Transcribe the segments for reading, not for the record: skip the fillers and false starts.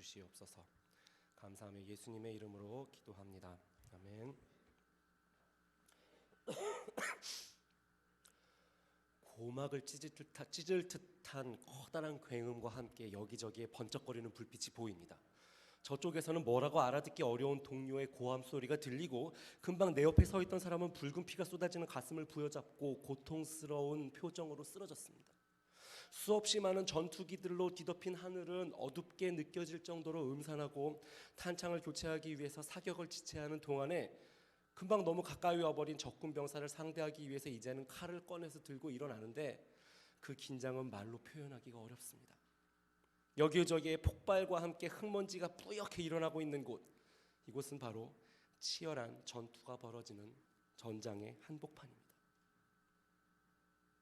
주시옵소서. 감사하며 예수님의 이름으로 기도합니다. 아멘. 고막을 찢을 듯한 커다란 굉음과 함께 여기저기에 번쩍거리는 불빛이 보입니다. 저쪽에서는 뭐라고 알아듣기 어려운 동료의 고함 소리가 들리고, 금방 내 옆에 서 있던 사람은 붉은 피가 쏟아지는 가슴을 부여잡고 고통스러운 표정으로 쓰러졌습니다. 수없이 많은 전투기들로 뒤덮인 하늘은 어둡게 느껴질 정도로 음산하고, 탄창을 교체하기 위해서 사격을 지체하는 동안에 금방 너무 가까이 와버린 적군 병사를 상대하기 위해서 이제는 칼을 꺼내서 들고 일어나는데, 그 긴장은 말로 표현하기가 어렵습니다. 여기저기에 폭발과 함께 흙먼지가 뿌옇게 일어나고 있는 곳, 이곳은 바로 치열한 전투가 벌어지는 전장의 한복판입니다.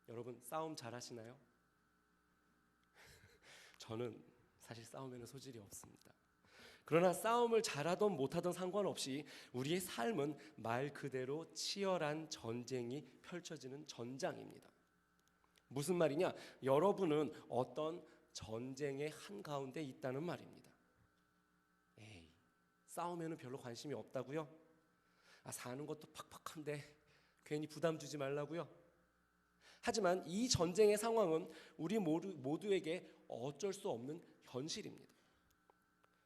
여러분, 싸움 잘하시나요? 저는 사실 싸움에는 소질이 없습니다. 그러나 싸움을 잘하던 못하던 상관없이 우리의 삶은 말 그대로 치열한 전쟁이 펼쳐지는 전장입니다. 무슨 말이냐? 여러분은 어떤 전쟁의 한가운데 있다는 말입니다. 에이, 싸움에는 별로 관심이 없다고요? 사는 것도 팍팍한데 괜히 부담 주지 말라고요? 하지만 이 전쟁의 상황은 우리 모두에게 어쩔 수 없는 현실입니다.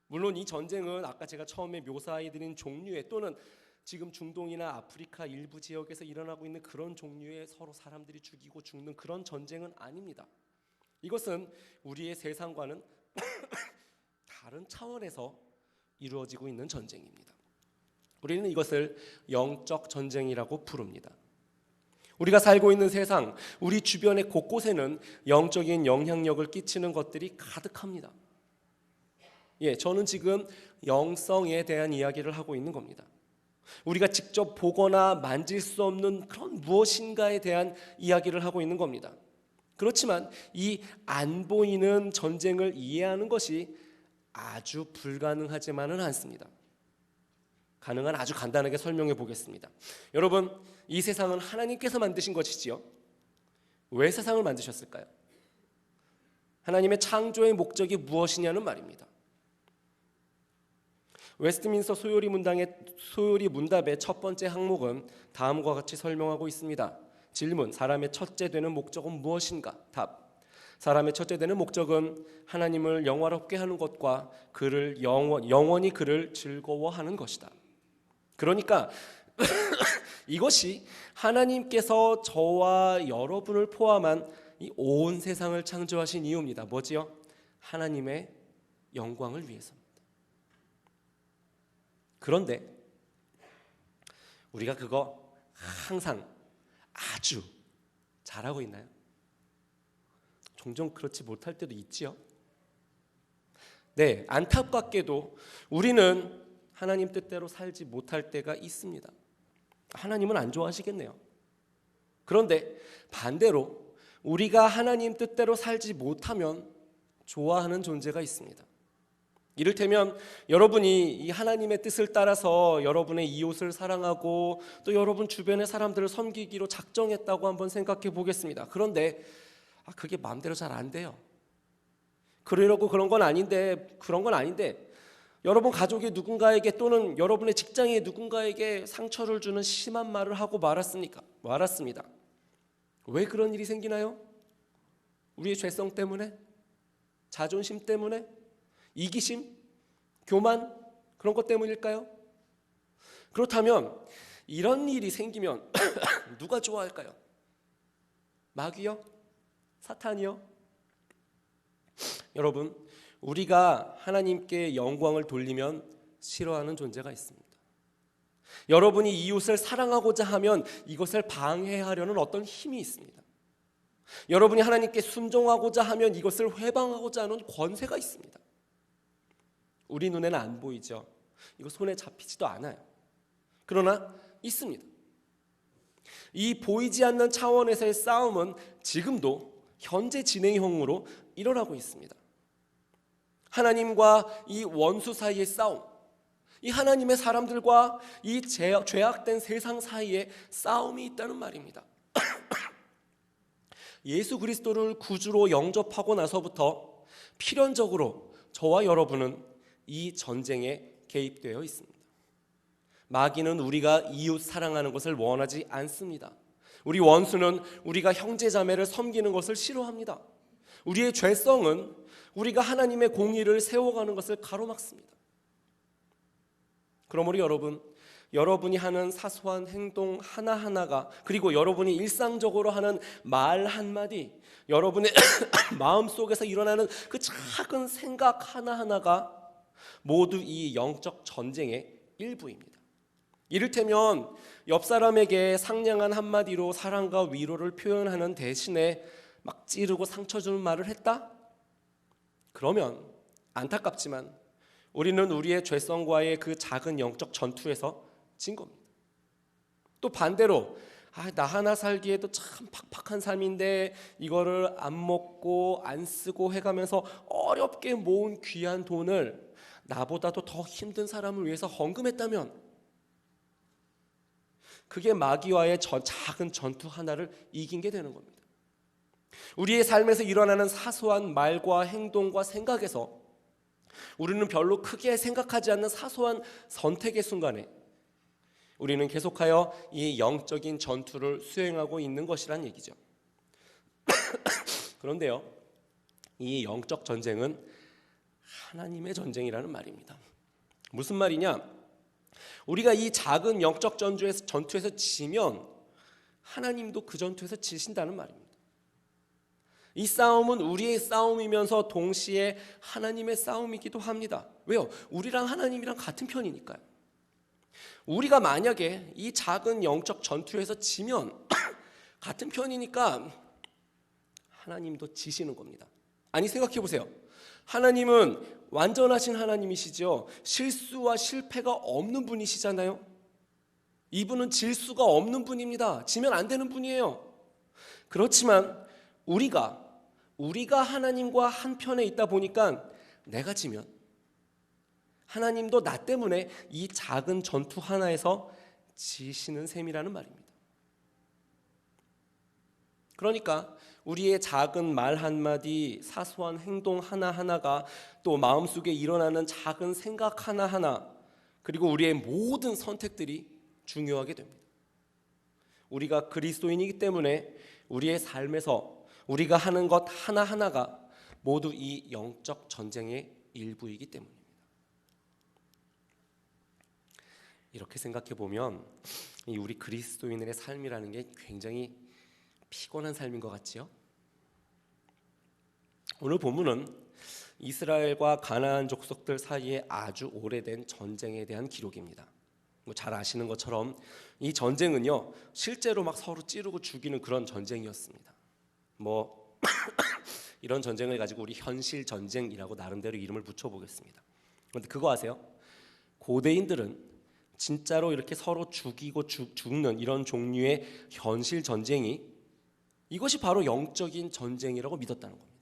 물론 이 전쟁은 아까 제가 처음에 묘사해드린 종류의, 또는 지금 중동이나 아프리카 일부 지역에서 일어나고 있는 그런 종류의 서로 사람들이 죽이고 죽는 그런 전쟁은 아닙니다. 이것은 우리의 세상과는 다른 차원에서 이루어지고 있는 전쟁입니다. 우리는 이것을 영적 전쟁이라고 부릅니다. 우리가 살고 있는 세상, 우리 주변의 곳곳에는 영적인 영향력을 끼치는 것들이 가득합니다. 저는 지금 영성에 대한 이야기를 하고 있는 겁니다. 우리가 직접 보거나 만질 수 없는 그런 무엇인가에 대한 이야기를 하고 있는 겁니다. 그렇지만 이 안 보이는 전쟁을 이해하는 것이 아주 불가능하지만은 않습니다. 가능한 아주 간단하게 설명해 보겠습니다. 여러분, 이 세상은 하나님께서 만드신 것이지요. 왜 세상을 만드셨을까요? 하나님의 창조의 목적이 무엇이냐는 말입니다. 웨스트민스터 소요리 문답의 첫 번째 항목은 다음과 같이 설명하고 있습니다. 질문: 사람의 첫째 되는 목적은 무엇인가? 답: 사람의 첫째 되는 목적은 하나님을 영화롭게 하는 것과 그를 영원히 그를 즐거워하는 것이다. 그러니까 이것이 하나님께서 저와 여러분을 포함한 이 온 세상을 창조하신 이유입니다. 뭐지요? 하나님의 영광을 위해서입니다. 그런데 우리가 그거 항상 아주 잘하고 있나요? 종종 그렇지 못할 때도 있지요. 네, 안타깝게도 우리는 하나님 뜻대로 살지 못할 때가 있습니다. 하나님은 안 좋아하시겠네요. 그런데 반대로 우리가 하나님 뜻대로 살지 못하면 좋아하는 존재가 있습니다. 이를테면 여러분이 이 하나님의 뜻을 따라서 여러분의 이웃을 사랑하고 또 여러분 주변의 사람들을 섬기기로 작정했다고 한번 생각해 보겠습니다. 그런데 그게 마음대로 잘 안 돼요. 그러려고 그런 건 아닌데 여러분 가족의 누군가에게 또는 여러분의 직장의 누군가에게 상처를 주는 심한 말을 하고 말았습니다. 왜 그런 일이 생기나요? 우리의 죄성 때문에? 자존심 때문에? 이기심? 교만? 그런 것 때문일까요? 그렇다면 이런 일이 생기면 누가 좋아할까요? 마귀요? 사탄이요? 여러분, 우리가 하나님께 영광을 돌리면 싫어하는 존재가 있습니다. 여러분이 이웃을 사랑하고자 하면 이것을 방해하려는 어떤 힘이 있습니다. 여러분이 하나님께 순종하고자 하면 이것을 회방하고자 하는 권세가 있습니다. 우리 눈에는 안 보이죠. 이거 손에 잡히지도 않아요. 그러나 있습니다. 이 보이지 않는 차원에서의 싸움은 지금도 현재 진행형으로 일어나고 있습니다. 하나님과 이 원수 사이의 싸움, 이 하나님의 사람들과 이 죄악된 세상 사이에 싸움이 있다는 말입니다. 예수 그리스도를 구주로 영접하고 나서부터 필연적으로 저와 여러분은 이 전쟁에 개입되어 있습니다. 마귀는 우리가 이웃 사랑하는 것을 원하지 않습니다. 우리 원수는 우리가 형제자매를 섬기는 것을 싫어합니다. 우리의 죄성은 우리가 하나님의 공의를 세워가는 것을 가로막습니다. 그러므로 여러분이 하는 사소한 행동 하나하나가, 그리고 여러분이 일상적으로 하는 말 한마디, 여러분의 마음속에서 일어나는 그 작은 생각 하나하나가 모두 이 영적 전쟁의 일부입니다. 이를테면 옆 사람에게 상냥한 한마디로 사랑과 위로를 표현하는 대신에 막 찌르고 상처 주는 말을 했다? 그러면 안타깝지만 우리는 우리의 죄성과의 그 작은 영적 전투에서 진 겁니다. 또 반대로 나 하나 살기에도 참 팍팍한 삶인데 이거를 안 먹고 안 쓰고 해가면서 어렵게 모은 귀한 돈을 나보다도 더 힘든 사람을 위해서 헌금했다면 그게 마귀와의 작은 전투 하나를 이긴 게 되는 겁니다. 우리의 삶에서 일어나는 사소한 말과 행동과 생각에서 우리는 별로 크게 생각하지 않는 사소한 선택의 순간에 우리는 계속하여 이 영적인 전투를 수행하고 있는 것이란 얘기죠. 그런데요, 이 영적 전쟁은 하나님의 전쟁이라는 말입니다. 무슨 말이냐? 우리가 이 작은 영적 전투에서 지면 하나님도 그 전투에서 지신다는 말입니다. 이 싸움은 우리의 싸움이면서 동시에 하나님의 싸움이기도 합니다. 왜요? 우리랑 하나님이랑 같은 편이니까요. 우리가 만약에 이 작은 영적 전투에서 지면 같은 편이니까 하나님도 지시는 겁니다. 아니, 생각해 보세요. 하나님은 완전하신 하나님이시죠. 실수와 실패가 없는 분이시잖아요. 이분은 질 수가 없는 분입니다. 지면 안 되는 분이에요. 그렇지만 우리가 하나님과 한 편에 있다 보니까 내가 지면 하나님도 나 때문에 이 작은 전투 하나에서 지시는 셈이라는 말입니다. 그러니까 우리의 작은 말 한마디, 사소한 행동 하나하나가, 또 마음속에 일어나는 작은 생각 하나하나, 그리고 우리의 모든 선택들이 중요하게 됩니다. 우리가 그리스도인이기 때문에 우리의 삶에서 우리가 하는 것 하나하나가 모두 이 영적 전쟁의 일부이기 때문입니다. 이렇게 생각해 보면 우리 그리스도인들의 삶이라는 게 굉장히 피곤한 삶인 것 같지요? 오늘 본문은 이스라엘과 가나안 족속들 사이에 아주 오래된 전쟁에 대한 기록입니다. 잘 아시는 것처럼 이 전쟁은요, 실제로 막 서로 찌르고 죽이는 그런 전쟁이었습니다. 이런 전쟁을 가지고 우리 현실 전쟁이라고 나름대로 이름을 붙여보겠습니다. 그런데 그거 아세요? 고대인들은 진짜로 이렇게 서로 죽이고 죽는 이런 종류의 현실 전쟁이, 이것이 바로 영적인 전쟁이라고 믿었다는 겁니다.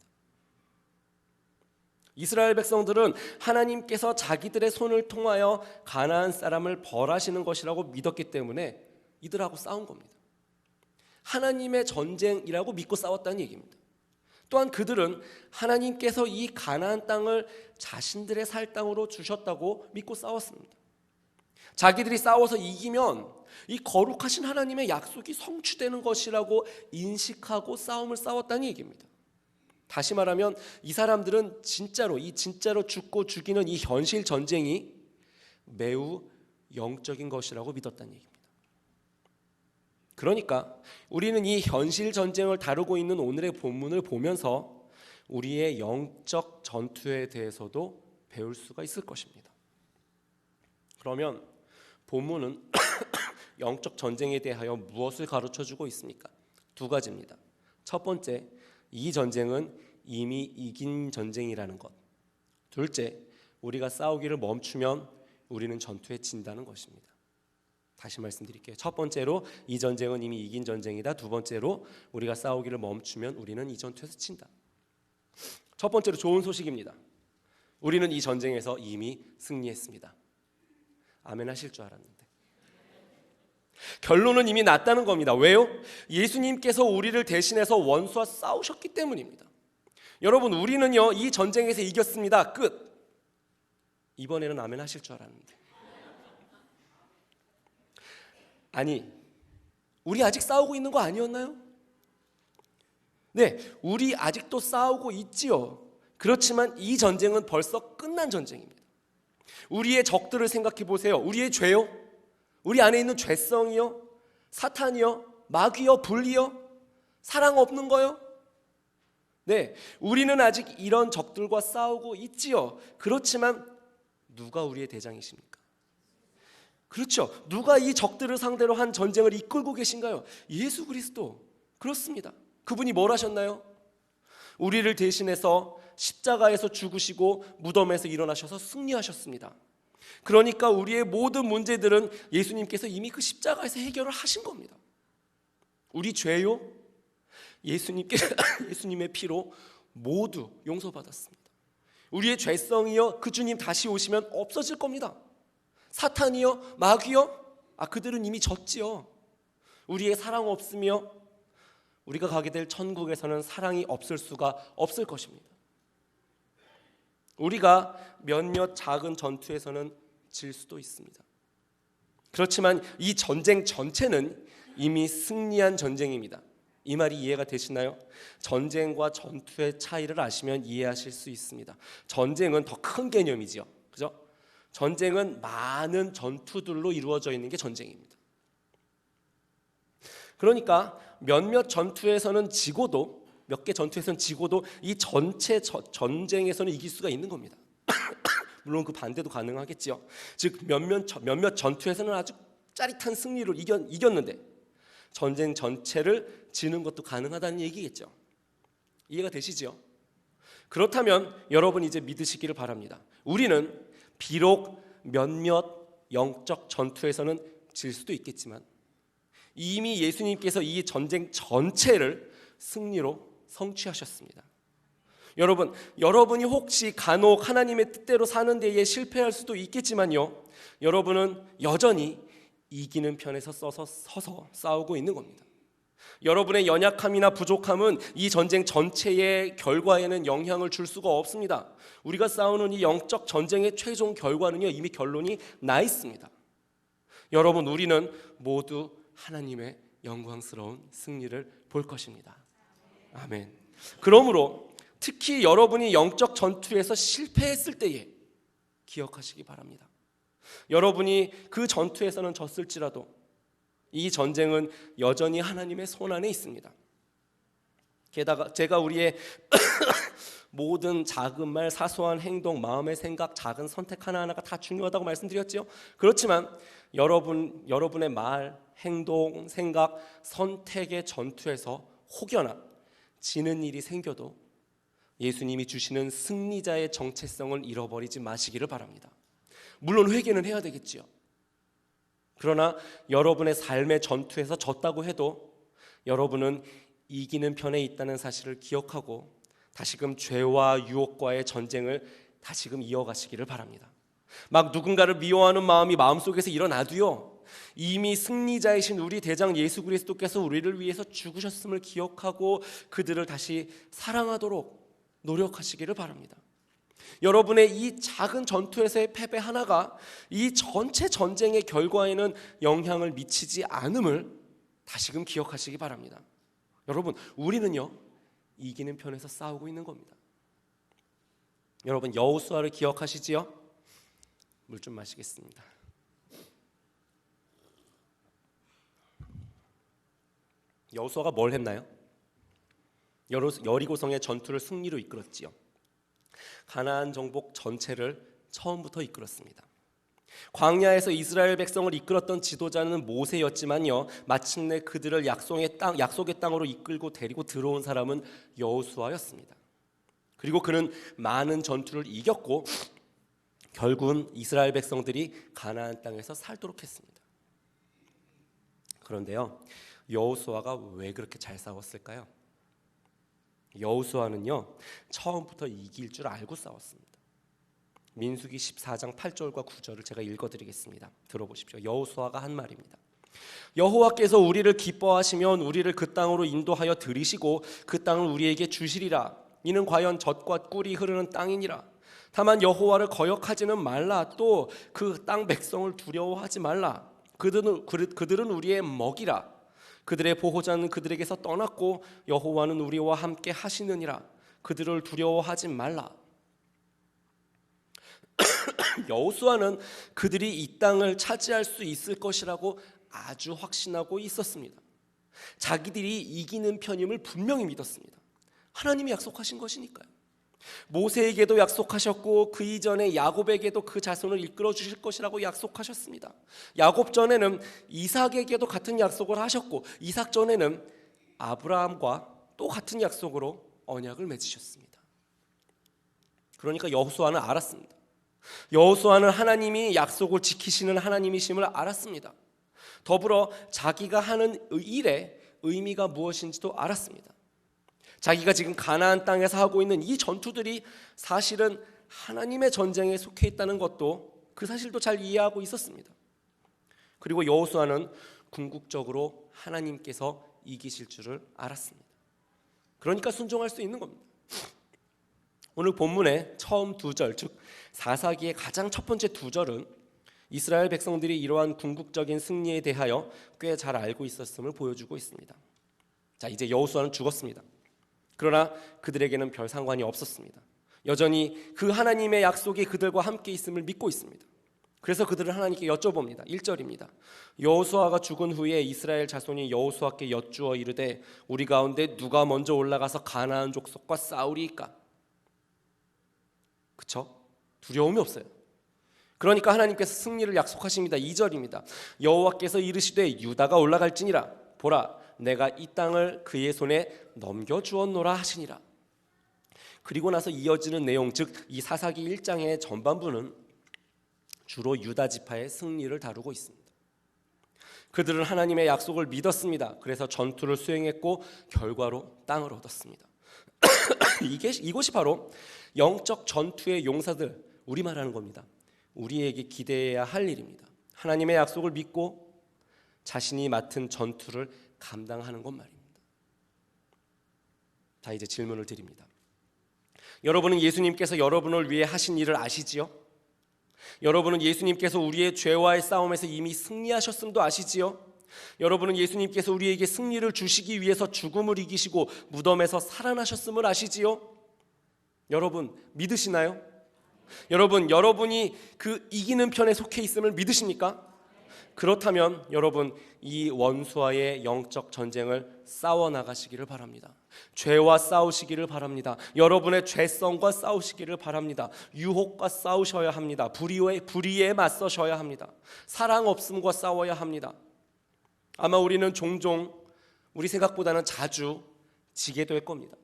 이스라엘 백성들은 하나님께서 자기들의 손을 통하여 가나안 사람을 벌하시는 것이라고 믿었기 때문에 이들하고 싸운 겁니다. 하나님의 전쟁이라고 믿고 싸웠다는 얘기입니다. 또한 그들은 하나님께서 이 가나안 땅을 자신들의 살 땅으로 주셨다고 믿고 싸웠습니다. 자기들이 싸워서 이기면 이 거룩하신 하나님의 약속이 성취되는 것이라고 인식하고 싸움을 싸웠다는 얘기입니다. 다시 말하면 이 사람들은 진짜로 죽고 죽이는 이 현실 전쟁이 매우 영적인 것이라고 믿었다는 얘기입니다. 그러니까 우리는 이 현실 전쟁을 다루고 있는 오늘의 본문을 보면서 우리의 영적 전투에 대해서도 배울 수가 있을 것입니다. 그러면 본문은 영적 전쟁에 대하여 무엇을 가르쳐주고 있습니까? 두 가지입니다. 첫 번째, 이 전쟁은 이미 이긴 전쟁이라는 것. 둘째, 우리가 싸우기를 멈추면 우리는 전투에 진다는 것입니다. 다시 말씀드릴게요. 첫 번째로, 이 전쟁은 이미 이긴 전쟁이다. 두 번째로, 우리가 싸우기를 멈추면 우리는 이 전투에서 진다. 첫 번째로 좋은 소식입니다. 우리는 이 전쟁에서 이미 승리했습니다. 아멘 하실 줄 알았는데 결론은 이미 났다는 겁니다. 왜요? 예수님께서 우리를 대신해서 원수와 싸우셨기 때문입니다. 여러분, 우리는요 이 전쟁에서 이겼습니다. 끝. 이번에는 아멘 하실 줄 알았는데. 아니, 우리 아직 싸우고 있는 거 아니었나요? 네, 우리 아직도 싸우고 있지요. 그렇지만 이 전쟁은 벌써 끝난 전쟁입니다. 우리의 적들을 생각해 보세요. 우리의 죄요? 우리 안에 있는 죄성이요? 사탄이요? 마귀요? 분리요? 사랑 없는 거요? 네, 우리는 아직 이런 적들과 싸우고 있지요. 그렇지만 누가 우리의 대장이십니까? 그렇죠. 누가 이 적들을 상대로 한 전쟁을 이끌고 계신가요? 예수 그리스도. 그렇습니다. 그분이 뭘 하셨나요? 우리를 대신해서 십자가에서 죽으시고 무덤에서 일어나셔서 승리하셨습니다. 그러니까 우리의 모든 문제들은 예수님께서 이미 그 십자가에서 해결을 하신 겁니다. 우리 죄요? 예수님의 피로 모두 용서받았습니다. 우리의 죄성이요? 그 주님 다시 오시면 없어질 겁니다. 사탄이요? 마귀요? 그들은 이미 졌지요. 우리의 사랑 없으며 우리가 가게 될 천국에서는 사랑이 없을 수가 없을 것입니다. 우리가 몇몇 작은 전투에서는 질 수도 있습니다. 그렇지만 이 전쟁 전체는 이미 승리한 전쟁입니다. 이 말이 이해가 되시나요? 전쟁과 전투의 차이를 아시면 이해하실 수 있습니다. 전쟁은 더 큰 개념이죠. 그죠? 전쟁은 많은 전투들로 이루어져 있는 게 전쟁입니다. 그러니까 몇몇 전투에서는 지고도, 몇 개 전투에서는 지고도 이 전체 전쟁에서는 이길 수가 있는 겁니다. 물론 그 반대도 가능하겠지요. 즉 몇몇 전투에서는 아주 짜릿한 승리를 이겼는데 전쟁 전체를 지는 것도 가능하다는 얘기겠죠. 이해가 되시죠? 그렇다면 여러분 이제 믿으시기를 바랍니다. 우리는 비록 몇몇 영적 전투에서는 질 수도 있겠지만 이미 예수님께서 이 전쟁 전체를 승리로 성취하셨습니다. 여러분이 혹시 간혹 하나님의 뜻대로 사는 데에 실패할 수도 있겠지만요, 여러분은 여전히 이기는 편에서 서서 싸우고 있는 겁니다. 여러분의 연약함이나 부족함은 이 전쟁 전체의 결과에는 영향을 줄 수가 없습니다. 우리가 싸우는 이 영적 전쟁의 최종 결과는요, 이미 결론이 나 있습니다. 여러분, 우리는 모두 하나님의 영광스러운 승리를 볼 것입니다. 아멘. 그러므로 특히 여러분이 영적 전투에서 실패했을 때에 기억하시기 바랍니다. 여러분이 그 전투에서는 졌을지라도 이 전쟁은 여전히 하나님의 손 안에 있습니다. 게다가 제가 우리의 모든 작은 말, 사소한 행동, 마음의 생각, 작은 선택 하나하나가 다 중요하다고 말씀드렸죠. 그렇지만 여러분의 말, 행동, 생각, 선택의 전투에서 혹여나 지는 일이 생겨도 예수님이 주시는 승리자의 정체성을 잃어버리지 마시기를 바랍니다. 물론 회개는 해야 되겠지요. 그러나 여러분의 삶의 전투에서 졌다고 해도 여러분은 이기는 편에 있다는 사실을 기억하고 다시금 죄와 유혹과의 전쟁을 다시금 이어가시기를 바랍니다. 막 누군가를 미워하는 마음이 마음속에서 일어나도요, 이미 승리자이신 우리 대장 예수 그리스도께서 우리를 위해서 죽으셨음을 기억하고 그들을 다시 사랑하도록 노력하시기를 바랍니다. 여러분의 이 작은 전투에서의 패배 하나가 이 전체 전쟁의 결과에는 영향을 미치지 않음을 다시금 기억하시기 바랍니다. 여러분, 우리는요, 이기는 편에서 싸우고 있는 겁니다. 여러분, 여호수아를 기억하시지요? 물 좀 마시겠습니다. 여호수아가 뭘 했나요? 여리고성의 전투를 승리로 이끌었지요. 가나안 정복 전체를 처음부터 이끌었습니다. 광야에서 이스라엘 백성을 이끌었던 지도자는 모세였지만요, 마침내 그들을 약속의 땅으로 이끌고 데리고 들어온 사람은 여호수아였습니다. 그리고 그는 많은 전투를 이겼고 결국은 이스라엘 백성들이 가나안 땅에서 살도록 했습니다. 그런데요, 여호수아가 왜 그렇게 잘 싸웠을까요? 여호수아는요, 처음부터 이길 줄 알고 싸웠습니다. 민수기 14장 8절과 9절을 제가 읽어드리겠습니다. 들어보십시오. 여호수아가 한 말입니다. 여호와께서 우리를 기뻐하시면 우리를 그 땅으로 인도하여 들이시고 그 땅을 우리에게 주시리라. 이는 과연 젖과 꿀이 흐르는 땅이니라. 다만 여호와를 거역하지는 말라. 또 그 땅 백성을 두려워하지 말라. 그들은 우리의 먹이라. 그들의 보호자는 그들에게서 떠났고 여호와는 우리와 함께 하시느니라. 그들을 두려워하지 말라. 여호수아는 그들이 이 땅을 차지할 수 있을 것이라고 아주 확신하고 있었습니다. 자기들이 이기는 편임을 분명히 믿었습니다. 하나님이 약속하신 것이니까요. 모세에게도 약속하셨고 그 이전에 야곱에게도 그 자손을 이끌어 주실 것이라고 약속하셨습니다. 야곱 전에는 이삭에게도 같은 약속을 하셨고 이삭 전에는 아브라함과 또 같은 약속으로 언약을 맺으셨습니다. 그러니까 여호수아는 알았습니다. 여호수아는 하나님이 약속을 지키시는 하나님이심을 알았습니다. 더불어 자기가 하는 일의 의미가 무엇인지도 알았습니다. 자기가 지금 가나안 땅에서 하고 있는 이 전투들이 사실은 하나님의 전쟁에 속해 있다는 것도 그 사실도 잘 이해하고 있었습니다. 그리고 여호수아는 궁극적으로 하나님께서 이기실 줄을 알았습니다. 그러니까 순종할 수 있는 겁니다. 오늘 본문의 처음 두 절, 즉 사사기의 가장 첫 번째 두 절은 이스라엘 백성들이 이러한 궁극적인 승리에 대하여 꽤 잘 알고 있었음을 보여주고 있습니다. 자, 이제 여호수아는 죽었습니다. 그러나 그들에게는 별 상관이 없었습니다. 여전히 그 하나님의 약속이 그들과 함께 있음을 믿고 있습니다. 그래서 그들은 하나님께 여쭤봅니다. 1절입니다. 여호수아가 죽은 후에 이스라엘 자손이 여호수아께 여쭈어 이르되 우리 가운데 누가 먼저 올라가서 가나안 족속과 싸우리이까? 그쵸? 두려움이 없어요. 그러니까 하나님께서 승리를 약속하십니다. 2절입니다. 여호와께서 이르시되 유다가 올라갈지니라. 보라, 내가 이 땅을 그의 손에 넘겨주었노라 하시니라. 그리고 나서 이어지는 내용, 즉 이 사사기 1장의 전반부는 주로 유다 지파의 승리를 다루고 있습니다. 그들은 하나님의 약속을 믿었습니다. 그래서 전투를 수행했고 결과로 땅을 얻었습니다. 이곳이 바로 영적 전투의 용사들, 우리말 하는 겁니다. 우리에게 기대해야 할 일입니다. 하나님의 약속을 믿고 자신이 맡은 전투를 감당하는 것 말입니다. 자, 이제 질문을 드립니다. 여러분은 예수님께서 여러분을 위해 하신 일을 아시지요? 여러분은 예수님께서 우리의 죄와의 싸움에서 이미 승리하셨음도 아시지요? 여러분은 예수님께서 우리에게 승리를 주시기 위해서 죽음을 이기시고 무덤에서 살아나셨음을 아시지요? 여러분 믿으시나요? 여러분이 그 이기는 편에 속해 있음을 믿으십니까? 그렇다면 여러분 이 원수와의 영적 전쟁을 싸워나가시기를 바랍니다. 죄와 싸우시기를 바랍니다. 여러분의 죄성과 싸우시기를 바랍니다. 유혹과 싸우셔야 합니다. 불의에 맞서셔야 합니다. 사랑 없음과 싸워야 합니다. 아마 우리는 종종 우리 생각보다는 자주 지게 될 겁니다.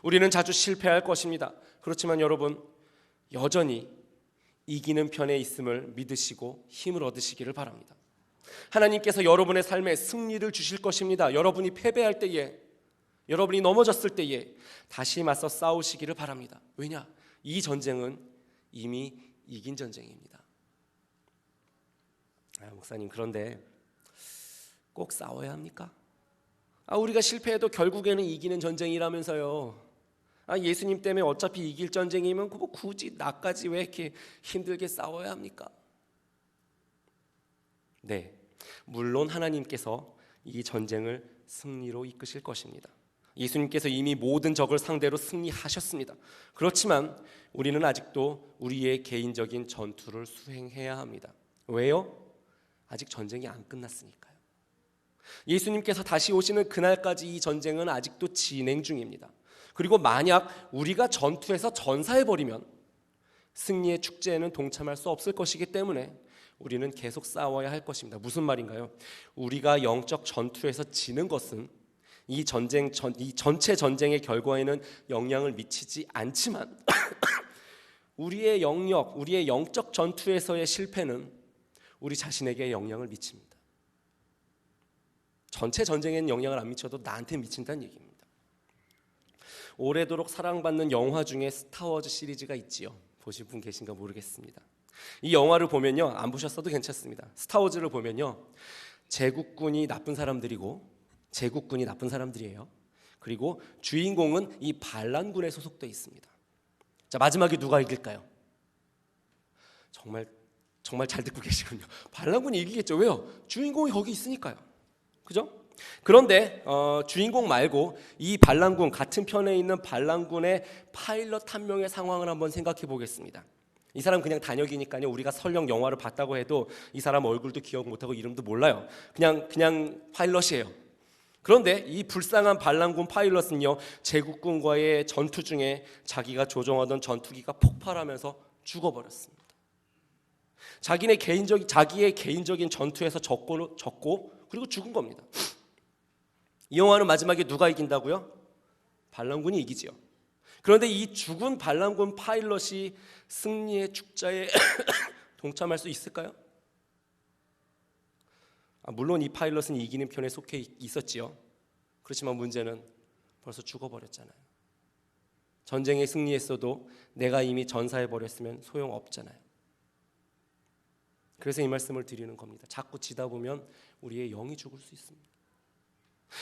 우리는 자주 실패할 것입니다. 그렇지만 여러분 여전히 이기는 편에 있음을 믿으시고 힘을 얻으시기를 바랍니다. 하나님께서 여러분의 삶에 승리를 주실 것입니다. 여러분이 패배할 때에, 여러분이 넘어졌을 때에 다시 맞서 싸우시기를 바랍니다. 왜냐? 이 전쟁은 이미 이긴 전쟁입니다. 목사님, 그런데 꼭 싸워야 합니까? 우리가 실패해도 결국에는 이기는 전쟁이라면서요. 예수님 때문에 어차피 이길 전쟁이면 굳이 나까지 왜 이렇게 힘들게 싸워야 합니까? 네, 물론 하나님께서 이 전쟁을 승리로 이끄실 것입니다. 예수님께서 이미 모든 적을 상대로 승리하셨습니다. 그렇지만 우리는 아직도 우리의 개인적인 전투를 수행해야 합니다. 왜요? 아직 전쟁이 안 끝났으니까요. 예수님께서 다시 오시는 그날까지 이 전쟁은 아직도 진행 중입니다. 그리고 만약 우리가 전투에서 전사해버리면 승리의 축제에는 동참할 수 없을 것이기 때문에 우리는 계속 싸워야 할 것입니다. 무슨 말인가요? 우리가 영적 전투에서 지는 것은 이 전체 전쟁의 결과에는 영향을 미치지 않지만 우리의 영적 전투에서의 실패는 우리 자신에게 영향을 미칩니다. 전체 전쟁에는 영향을 안 미쳐도 나한테 미친다는 얘기입니다. 오래도록 사랑받는 영화 중에 스타워즈 시리즈가 있지요. 보신 분 계신가 모르겠습니다. 이 영화를 보면요, 안 보셨어도 괜찮습니다. 스타워즈를 보면요, 제국군이 나쁜 사람들이에요. 그리고 주인공은 이 반란군에 소속되어 있습니다. 자, 마지막에 누가 이길까요? 정말 잘 듣고 계시군요. 반란군이 이기겠죠. 왜요? 주인공이 거기 있으니까요. 그죠? 그런데 주인공 말고 이 반란군, 같은 편에 있는 반란군의 파일럿 한 명의 상황을 한번 생각해 보겠습니다. 이 사람 그냥 단역이니까요. 우리가 설령 영화를 봤다고 해도 이 사람 얼굴도 기억 못하고 이름도 몰라요. 그냥 파일럿이에요. 그런데 이 불쌍한 반란군 파일럿은요, 제국군과의 전투 중에 자기가 조종하던 전투기가 폭발하면서 죽어버렸습니다. 자기의 개인적인 전투에서 졌고 그리고 죽은 겁니다. 이 영화는 마지막에 누가 이긴다고요? 반란군이 이기지요. 그런데 이 죽은 반란군 파일럿이 승리의 축자에 동참할 수 있을까요? 물론 이 파일럿은 이기는 편에 속해 있었지요. 그렇지만 문제는 벌써 죽어버렸잖아요. 전쟁에 승리했어도 내가 이미 전사해버렸으면 소용없잖아요. 그래서 이 말씀을 드리는 겁니다. 자꾸 지다 보면 우리의 영이 죽을 수 있습니다.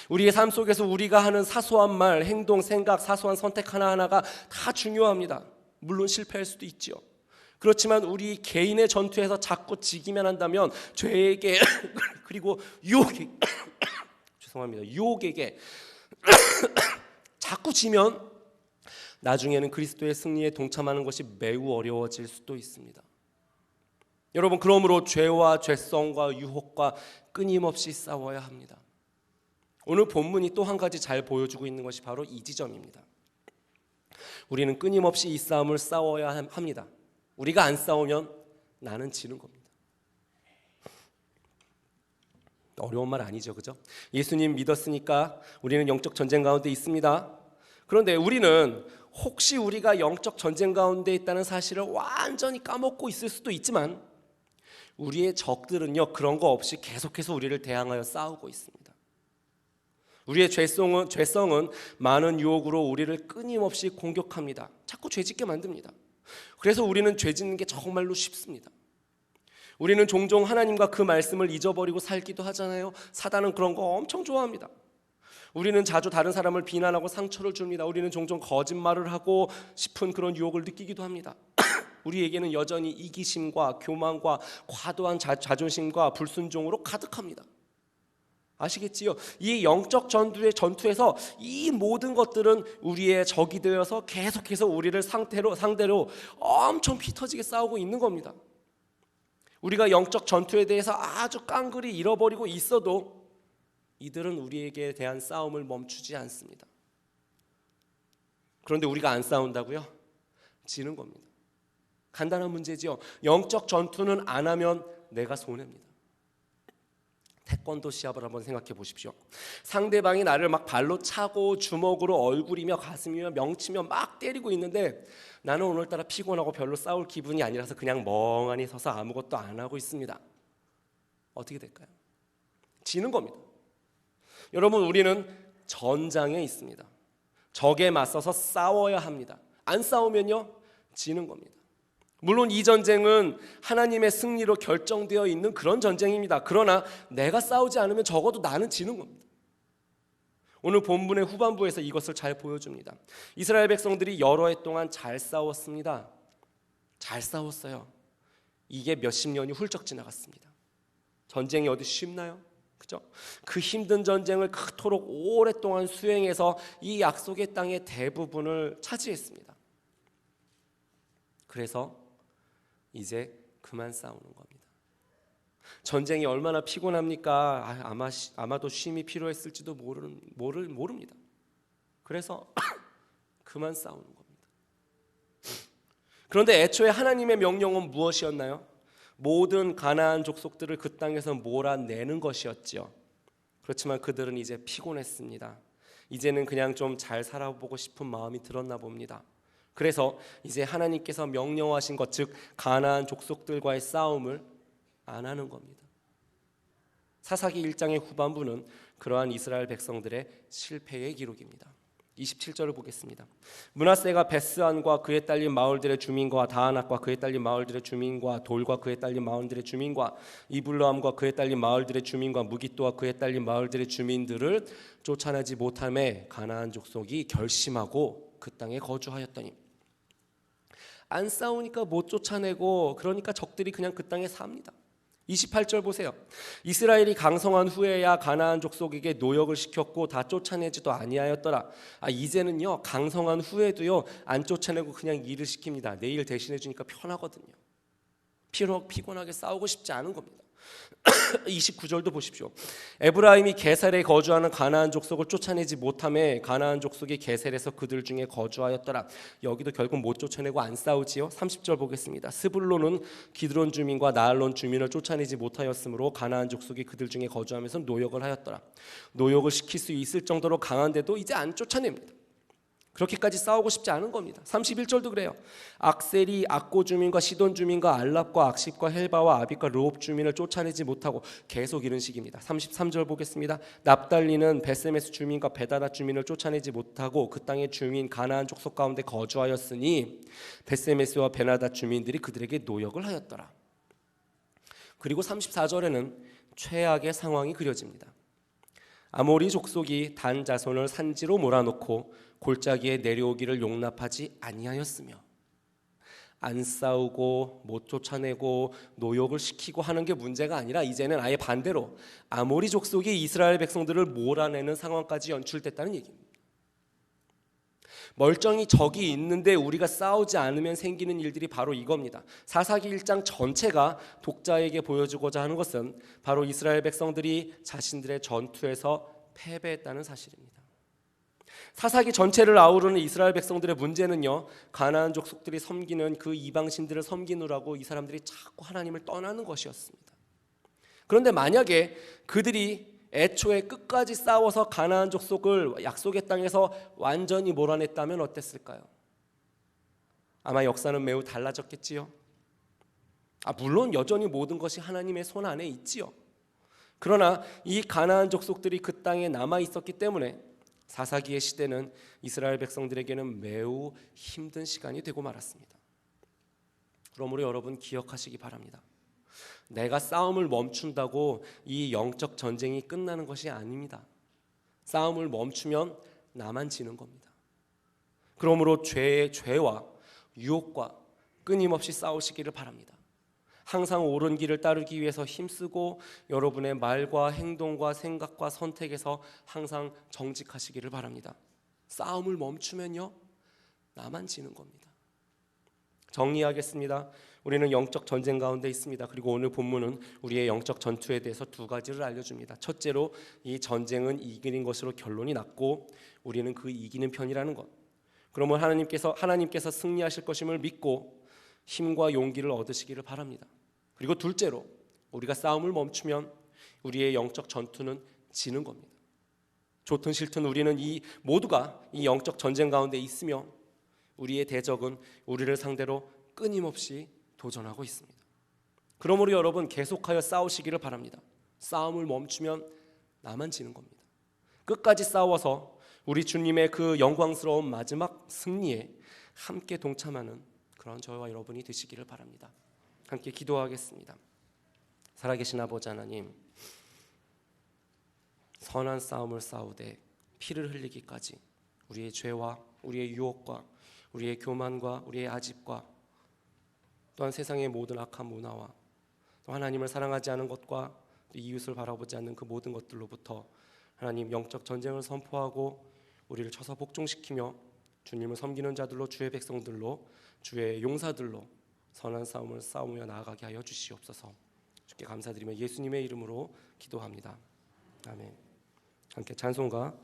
우리의 삶 속에서 우리가 하는 사소한 말, 행동, 생각, 사소한 선택 하나하나가 다 중요합니다. 물론 실패할 수도 있지요. 그렇지만 우리 개인의 전투에서 자꾸 지기만 한다면 죄에게 그리고 유혹에게 자꾸 지면 나중에는 그리스도의 승리에 동참하는 것이 매우 어려워질 수도 있습니다. 여러분, 그러므로 죄와 죄성과 유혹과 끊임없이 싸워야 합니다. 오늘 본문이 또 한 가지 잘 보여주고 있는 것이 바로 이 지점입니다. 우리는 끊임없이 이 싸움을 싸워야 합니다. 우리가 안 싸우면 나는 지는 겁니다. 어려운 말 아니죠, 그죠? 예수님 믿었으니까 우리는 영적 전쟁 가운데 있습니다. 그런데 우리는 혹시 우리가 영적 전쟁 가운데 있다는 사실을 완전히 까먹고 있을 수도 있지만 우리의 적들은요, 그런 거 없이 계속해서 우리를 대항하여 싸우고 있습니다. 우리의 죄성은 많은 유혹으로 우리를 끊임없이 공격합니다. 자꾸 죄짓게 만듭니다. 그래서 우리는 죄짓는 게 정말로 쉽습니다. 우리는 종종 하나님과 그 말씀을 잊어버리고 살기도 하잖아요. 사단은 그런 거 엄청 좋아합니다. 우리는 자주 다른 사람을 비난하고 상처를 줍니다. 우리는 종종 거짓말을 하고 싶은 그런 유혹을 느끼기도 합니다. 우리에게는 여전히 이기심과 교만과 과도한 자존심과 불순종으로 가득합니다. 아시겠지요? 이 영적 전투에서 이 모든 것들은 우리의 적이 되어서 계속해서 우리를 상대로 엄청 피 터지게 싸우고 있는 겁니다. 우리가 영적 전투에 대해서 아주 깡그리 잃어버리고 있어도 이들은 우리에게 대한 싸움을 멈추지 않습니다. 그런데 우리가 안 싸운다고요? 지는 겁니다. 간단한 문제지요. 영적 전투는 안 하면 내가 손해입니다. 태권도 시합을 한번 생각해 보십시오. 상대방이 나를 막 발로 차고 주먹으로 얼굴이며 가슴이며 명치며 막 때리고 있는데 나는 오늘따라 피곤하고 별로 싸울 기분이 아니라서 그냥 멍하니 서서 아무것도 안 하고 있습니다. 어떻게 될까요? 지는 겁니다. 여러분, 우리는 전장에 있습니다. 적에 맞서서 싸워야 합니다. 안 싸우면요, 지는 겁니다. 물론 이 전쟁은 하나님의 승리로 결정되어 있는 그런 전쟁입니다. 그러나 내가 싸우지 않으면 적어도 나는 지는 겁니다. 오늘 본문의 후반부에서 이것을 잘 보여줍니다. 이스라엘 백성들이 여러 해 동안 잘 싸웠습니다. 잘 싸웠어요. 이게 몇십 년이 훌쩍 지나갔습니다. 전쟁이 어디 쉽나요? 그죠? 그 힘든 전쟁을 그토록 오랫동안 수행해서 이 약속의 땅의 대부분을 차지했습니다. 그래서 이제 그만 싸우는 겁니다. 전쟁이 얼마나 피곤합니까? 아마도 쉼이 필요했을지도 모릅니다. 그래서 그만 싸우는 겁니다. 그런데 애초에 하나님의 명령은 무엇이었나요? 모든 가나안 족속들을 그 땅에서 몰아내는 것이었죠. 그렇지만 그들은 이제 피곤했습니다. 이제는 그냥 좀 잘 살아보고 싶은 마음이 들었나 봅니다. 그래서 이제 하나님께서 명령하신 것, 즉 가나안 족속들과의 싸움을 안 하는 겁니다. 사사기 1장의 후반부는 그러한 이스라엘 백성들의 실패의 기록입니다. 27절을 보겠습니다. 므낫세가 베스안과 그에 딸린 마을들의 주민과 다아낙과 그에 딸린 마을들의 주민과 돌과 그에 딸린 마을들의 주민과 이블람과 그에 딸린 마을들의 주민과 무깃도와 그에 딸린 마을들의 주민들을 쫓아내지 못함에 가나안 족속이 결심하고 그 땅에 거주하였더니 안 싸우니까 못 쫓아내고 그러니까 적들이 그냥 그 땅에 삽니다. 28절 보세요. 이스라엘이 강성한 후에야 가나안 족속에게 노역을 시켰고 다 쫓아내지도 아니하였더라. 이제는요 강성한 후에도요 안 쫓아내고 그냥 일을 시킵니다. 내 일 대신해 주니까 편하거든요. 피곤하게 싸우고 싶지 않은 겁니다. 29절도 보십시오. 에브라임이 게셀에 거주하는 가나안 족속을 쫓아내지 못하매 가나안 족속이 게셀에서 그들 중에 거주하였더라. 여기도 결국 못 쫓아내고 안 싸우지요. 30절 보겠습니다. 스불론은 기드론 주민과 나알론 주민을 쫓아내지 못하였으므로 가나안 족속이 그들 중에 거주하면서 노역을 하였더라. 노역을 시킬 수 있을 정도로 강한데도 이제 안 쫓아냅니다. 그렇게까지 싸우고 싶지 않은 겁니다. 31절도 그래요. 악셀이 악고 주민과 시돈 주민과 알랍과 악십과 헬바와 아빗과 르홉 주민을 쫓아내지 못하고 계속 이런 식입니다. 33절 보겠습니다. 납달리는 베세메스 주민과 베다다 주민을 쫓아내지 못하고 그 땅의 주민 가나안 족속 가운데 거주하였으니 베세메스와 베나다 주민들이 그들에게 노역을 하였더라. 그리고 34절에는 최악의 상황이 그려집니다. 아모리 족속이 단 자손을 산지로 몰아놓고 골짜기에 내려오기를 용납하지 아니하였으며, 안 싸우고 못 쫓아내고 노역을 시키고 하는 게 문제가 아니라 이제는 아예 반대로 아모리 족속이 이스라엘 백성들을 몰아내는 상황까지 연출됐다는 얘기입니다. 멀쩡히 적이 있는데 우리가 싸우지 않으면 생기는 일들이 바로 이겁니다. 사사기 1장 전체가 독자에게 보여주고자 하는 것은 바로 이스라엘 백성들이 자신들의 전투에서 패배했다는 사실입니다. 사사기 전체를 아우르는 이스라엘 백성들의 문제는요, 가나안 족속들이 섬기는 그 이방신들을 섬기느라고 이 사람들이 자꾸 하나님을 떠나는 것이었습니다. 그런데 만약에 그들이 애초에 끝까지 싸워서 가나안 족속을 약속의 땅에서 완전히 몰아냈다면 어땠을까요? 아마 역사는 매우 달라졌겠지요. 물론 여전히 모든 것이 하나님의 손 안에 있지요. 그러나 이 가나안 족속들이 그 땅에 남아 있었기 때문에 사사기의 시대는 이스라엘 백성들에게는 매우 힘든 시간이 되고 말았습니다. 그러므로 여러분 기억하시기 바랍니다. 내가 싸움을 멈춘다고 이 영적 전쟁이 끝나는 것이 아닙니다. 싸움을 멈추면 나만 지는 겁니다. 그러므로 죄와 유혹과 끊임없이 싸우시기를 바랍니다. 항상 옳은 길을 따르기 위해서 힘쓰고 여러분의 말과 행동과 생각과 선택에서 항상 정직하시기를 바랍니다. 싸움을 멈추면요, 나만 지는 겁니다. 정리하겠습니다. 우리는 영적 전쟁 가운데 있습니다. 그리고 오늘 본문은 우리의 영적 전투에 대해서 두 가지를 알려줍니다. 첫째로 이 전쟁은 이기는 것으로 결론이 났고 우리는 그 이기는 편이라는 것. 그러면 하나님께서 승리하실 것임을 믿고 힘과 용기를 얻으시기를 바랍니다. 그리고 둘째로 우리가 싸움을 멈추면 우리의 영적 전투는 지는 겁니다. 좋든 싫든 우리는 모두가 이 영적 전쟁 가운데 있으며 우리의 대적은 우리를 상대로 끊임없이 도전하고 있습니다. 그러므로 여러분 계속하여 싸우시기를 바랍니다. 싸움을 멈추면 나만 지는 겁니다. 끝까지 싸워서 우리 주님의 그 영광스러운 마지막 승리에 함께 동참하는 그런 저와 여러분이 되시기를 바랍니다. 함께 기도하겠습니다. 살아계신 아버지 하나님, 선한 싸움을 싸우되 피를 흘리기까지 우리의 죄와 우리의 유혹과 우리의 교만과 우리의 아집과 또한 세상의 모든 악한 문화와 또 하나님을 사랑하지 않은 것과 이웃을 바라보지 않는 그 모든 것들로부터 하나님 영적 전쟁을 선포하고 우리를 쳐서 복종시키며 주님을 섬기는 자들로, 주의 백성들로, 주의 용사들로 선한 싸움을 싸우며 나아가게 하여 주시옵소서. 주께 감사드리며 예수님의 이름으로 기도합니다. 아멘. 함께 찬송가